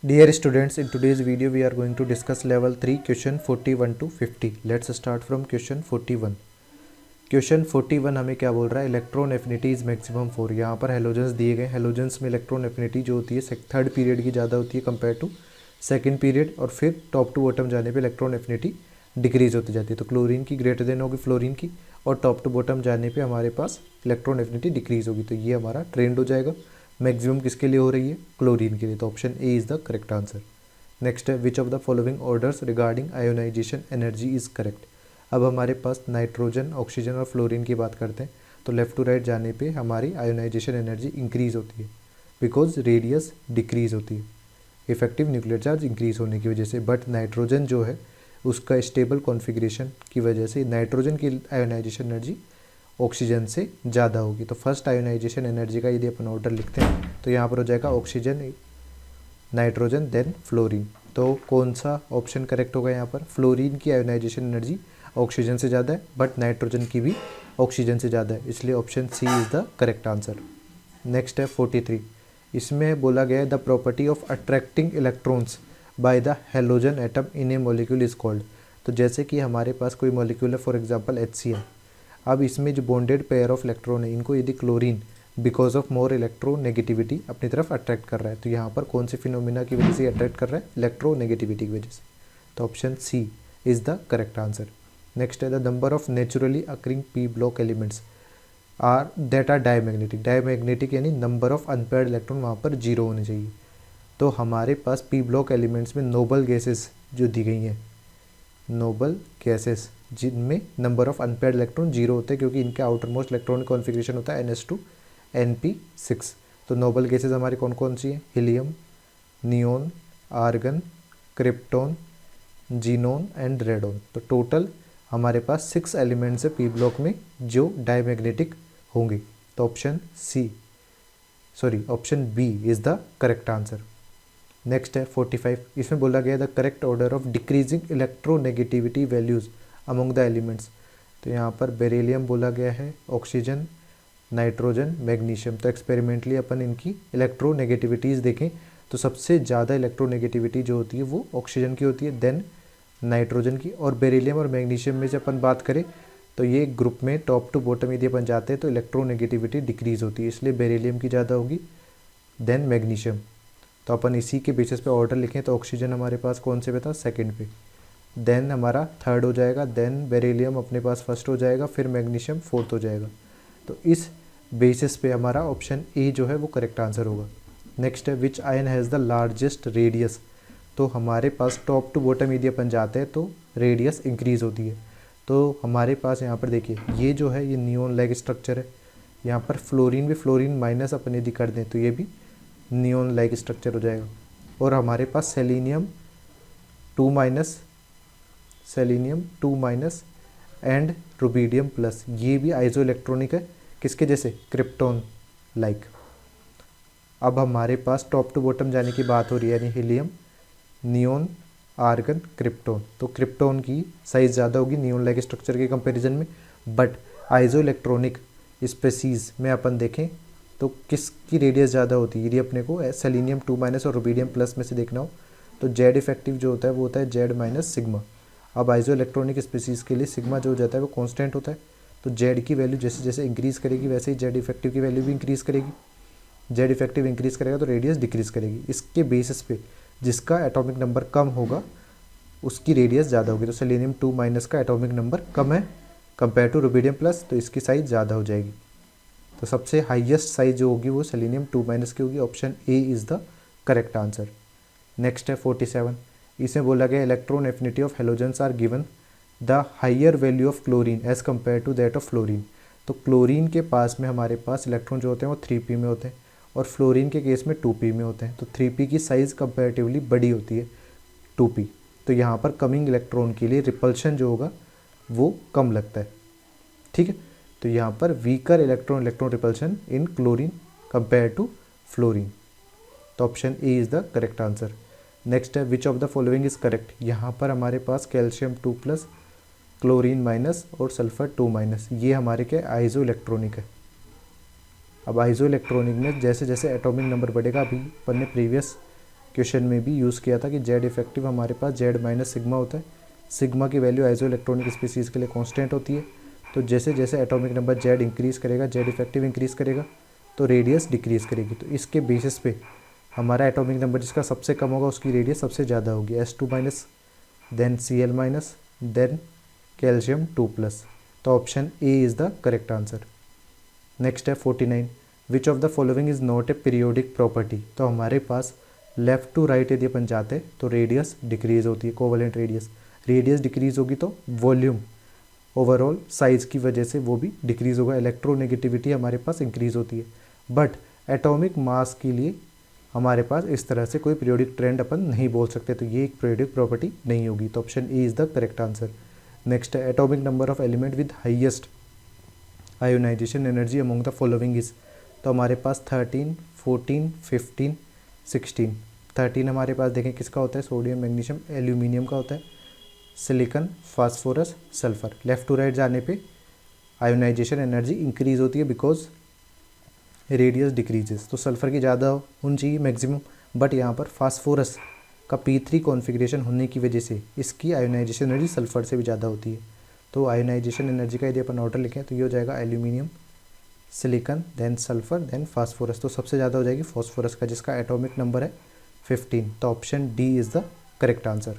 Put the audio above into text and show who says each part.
Speaker 1: Dear students, in today's video we are going to discuss level 3 question 41 to 50. Let's start from question 41. Question 41 हमें क्या बोल रहा है, electron affinity is maximum 4। यहाँ पर halogens दिए गए, हेलोजेंस में इलेक्ट्रॉन एफिनिटी जो होती है थर्ड पीरियड की ज़्यादा होती है कंपेयर टू सेकंड पीरियड, और फिर टॉप टू बॉटम जाने पे इलेक्ट्रॉन एफिनिटी डिक्रीज होती जाती है। तो क्लोरीन की ग्रेटर देन होगी फ्लोरीन की, और टॉप टू बॉटम जाने पे हमारे पास इलेक्ट्रॉन एफिनिटी डिक्रीज होगी। तो ये हमारा ट्रेंड हो जाएगा। मैक्सिमम किसके लिए हो रही है, क्लोरीन के लिए। तो option A is the correct answer. Next है, which of the following orders regarding ionization energy is correct. अब हमारे पास नाइट्रोजन, ऑक्सीजन और फ्लोरीन की बात करते हैं, तो लेफ़्ट टू राइट जाने पे हमारी आयोनाइजेशन एनर्जी इंक्रीज होती है बिकॉज रेडियस डिक्रीज होती है इफेक्टिव न्यूक्लियर चार्ज इंक्रीज होने की वजह से। बट नाइट्रोजन जो है उसका स्टेबल कॉन्फ़िगरेशन की वजह से नाइट्रोजन की आयोनाइजेशन एनर्जी ऑक्सीजन से ज़्यादा होगी। तो फर्स्ट आयोनाइजेशन एनर्जी का यदि अपन ऑर्डर लिखते हैं तो यहाँ पर हो जाएगा ऑक्सीजन, नाइट्रोजन, देन फ्लोरीन। तो कौन सा ऑप्शन करेक्ट होगा यहाँ पर, फ्लोरीन की आयोनाइजेशन एनर्जी ऑक्सीजन से ज़्यादा है, बट नाइट्रोजन की भी ऑक्सीजन से ज़्यादा है, इसलिए option C is the correct answer. Next है 43। इसमें बोला गया है the property of attracting electrons by the halogen atom in a molecule is called. तो जैसे कि हमारे पास कोई मॉलिक्यूल है, फॉर एग्जांपल HCl। अब इसमें जो बॉन्डेड पेयर ऑफ इलेक्ट्रॉन है, इनको यदि chlorine because of more electronegativity अपनी तरफ अट्रैक्ट कर रहा है, तो यहाँ पर कौन से फिनोमिना की वजह से अट्रैक्ट कर रहा है, इलेक्ट्रोनेगेटिविटी की वजह से। तो option C is the correct answer. Next है the number of naturally occurring P block elements are that are diamagnetic. Diamagnetic यानी नंबर ऑफ अनपेयर्ड इलेक्ट्रॉन वहाँ पर जीरो होने चाहिए। तो हमारे पास पी ब्लॉक एलिमेंट्स में नोबल गैसेस जो दी गई हैं, नोबल गैसेस जिनमें number of unpaired electron zero होते हैं, क्योंकि इनका आउटर मोस्ट इलेक्ट्रॉनिक कॉन्फ़िगरेशन होता है NH2 NP6। तो नोबल गैसेस हमारी कौन कौन सी हैं, helium, neon, argon, krypton, xenon and radon. तो टोटल हमारे पास 6 एलिमेंट्स है पी ब्लॉक में जो डायमैग्नेटिक होंगे। तो option B is the correct answer. Next है 45। इसमें बोला गया the correct order of decreasing electronegativity values among the elements. तो यहाँ पर बेरिलियम बोला गया है, ऑक्सीजन, नाइट्रोजन, मैग्नीशियम। तो एक्सपेरिमेंटली अपन इनकी इलेक्ट्रोनेगेटिविटीज़ देखें तो सबसे ज़्यादा इलेक्ट्रोनेगेटिविटी जो होती है वो ऑक्सीजन की होती है, देन नाइट्रोजन की, और बेरिलियम और मैग्नीशियम में जब अपन बात करें तो ये ग्रुप में टॉप टू बॉटम यदि अपन जाते हैं तो इलेक्ट्रोनेगेटिविटी डिक्रीज़ होती है, इसलिए बेरिलियम की ज़्यादा होगी, देन मैग्नीशियम। तो अपन इसी के बेसिस पे ऑर्डर लिखें तो ऑक्सीजन हमारे पास कौन से पे था, सेकंड पे, देन हमारा थर्ड हो जाएगा, देन बेरिलियम अपने पास फर्स्ट हो जाएगा, फिर मैग्नीशियम फोर्थ हो जाएगा। तो इस बेसिस पे हमारा ऑप्शन ए जो है वो करेक्ट आंसर होगा। नेक्स्ट है विच ion has the largest radius. तो हमारे पास टॉप टू बॉटम यदि अपन जाते हैं तो रेडियस इंक्रीज़ होती है। तो हमारे पास यहाँ पर देखिए ये जो है ये नियोन लाइक स्ट्रक्चर है, यहाँ पर फ्लोरीन भी, फ्लोरीन माइनस अपन यदि कर दें तो ये भी नियोन लाइक स्ट्रक्चर हो जाएगा। और हमारे पास selenium 2 minus and rubidium plus, ये भी आइसो इलेक्ट्रॉनिक है, किसके जैसे, क्रिप्टॉन लाइक। अब हमारे पास टॉप टू बॉटम जाने की बात हो रही है, यानी हीलियम, नियोन, आर्गन, क्रिप्टॉन। तो क्रिप्टॉन की साइज़ ज़्यादा होगी नियोन लाइक स्ट्रक्चर के कंपैरिजन में, बट आइसो इलेक्ट्रॉनिक स्पेसीज़ में अपन देखें तो किसकी रेडियस ज़्यादा होती है, यदि अपने को सेलेनियम 2 माइनस और रुबीडियम प्लस में से देखना हो तो जेड इफेक्टिव जो होता है वो होता है जेड माइनस सिग्मा। अब आइसो इलेक्ट्रॉनिक स्पेसीज़ के लिए सिग्मा जो हो जाता है वो कांस्टेंट होता है, तो जेड की वैल्यू जैसे जैसे इंक्रीज़ करेगी वैसे ही जेड इफेक्टिव की वैल्यू भी इंक्रीज़ करेगी। जेड इफेक्टिव इंक्रीज़ करेगा तो रेडियस डिक्रीज़ करेगी। इसके बेसिस पे जिसका एटॉमिक नंबर कम होगा उसकी रेडियस ज़्यादा होगी। तो सेलेनियम 2 माइनस का एटॉमिक नंबर कम है कंपेयर टू रुबीडियम प्लस, तो इसकी साइज़ ज़्यादा हो जाएगी। तो सबसे हाईएस्ट साइज जो होगी वो सेलेनियम 2 माइनस की होगी। Option A is the correct answer. Next है 47। इसमें बोला गया electron affinity of halogens are given the higher value of chlorine as compare to that of fluorine. तो क्लोरीन के पास में हमारे पास इलेक्ट्रॉन जो होते हैं वो 3p में होते हैं, और फ्लोरीन के केस में 2p में होते हैं। तो 3p की साइज़ कंपेरेटिवली बड़ी होती है 2p। तो यहाँ पर कमिंग इलेक्ट्रॉन के लिए रिपल्शन जो होगा वो कम लगता है, ठीक है। तो यहाँ पर weaker electron repulsion in chlorine compare to fluorine. तो option A is the correct answer. Next है which of the following is correct. यहाँ पर हमारे पास कैल्शियम 2 प्लस, क्लोरीन माइनस और सल्फर 2 माइनस, ये हमारे क्या आइसो इलेक्ट्रॉनिक है। अब आइसो इलेक्ट्रॉनिक में जैसे जैसे एटॉमिक नंबर बढ़ेगा, अभी अपन ने प्रीवियस क्वेश्चन में भी यूज़ किया था कि जेड इफेक्टिव हमारे पास जेड माइनस सिग्मा होता है। सिग्मा की वैल्यू आइसो इलेक्ट्रॉनिक स्पीसीज़ के लिए कांस्टेंट होती है। तो जैसे जैसे एटॉमिक नंबर जेड इंक्रीज़ करेगा, जेड इफेक्टिव इंक्रीज़ करेगा, तो रेडियस डिक्रीज़ करेगी। तो इसके बेसिस पे हमारा एटॉमिक नंबर जिसका सबसे कम होगा उसकी रेडियस सबसे ज़्यादा होगी, S2 minus, then Cl minus, then calcium 2+। तो option A is the correct answer. Next है 49, which of the following is not a periodic property. तो हमारे पास लेफ़्ट टू राइट यदि अपन जाते हैं तो रेडियस डिक्रीज़ होती है, कोवलेंट रेडियस। रेडियस डिक्रीज़ होगी तो वॉल्यूम ओवरऑल साइज़ की वजह से वो भी डिक्रीज़ होगा। इलेक्ट्रोनेगेटिविटी हमारे पास इंक्रीज़ होती है, बट एटॉमिक मास के लिए हमारे पास इस तरह से कोई पीरियोडिक ट्रेंड अपन नहीं बोल सकते, तो ये एक पीरियोडिक प्रॉपर्टी नहीं होगी। तो option A is the correct answer. Next है atomic number of element with highest ionisation energy among the following is. तो हमारे पास 13, 14, 15, 16। 13 हमारे पास देखें किसका होता है, सोडियम, मैग्नीशियम, एल्यूमिनियम का होता है, silicon, phosphorus, sulphur. Left to right जाने पे आयोनाइजेशन एनर्जी इंक्रीज होती है बिकॉज रेडियस डिक्रीजेस। तो सल्फर की ज़्यादा होनी चाहिए मैक्सिमम, बट यहाँ पर फास्फोरस का P3 कॉन्फ़िगरेशन होने की वजह से इसकी आयोनाइजेशन एनर्जी सल्फर से भी ज़्यादा होती है। तो आयोनाइजेशन एनर्जी का यदि अपन ऑर्डर लिखें तो ये हो जाएगा aluminium, silicon, then sulphur, then phosphorus. तो सबसे ज़्यादा हो जाएगी फास्फोरस का, जिसका एटॉमिक नंबर है 15। तो option D is the correct answer.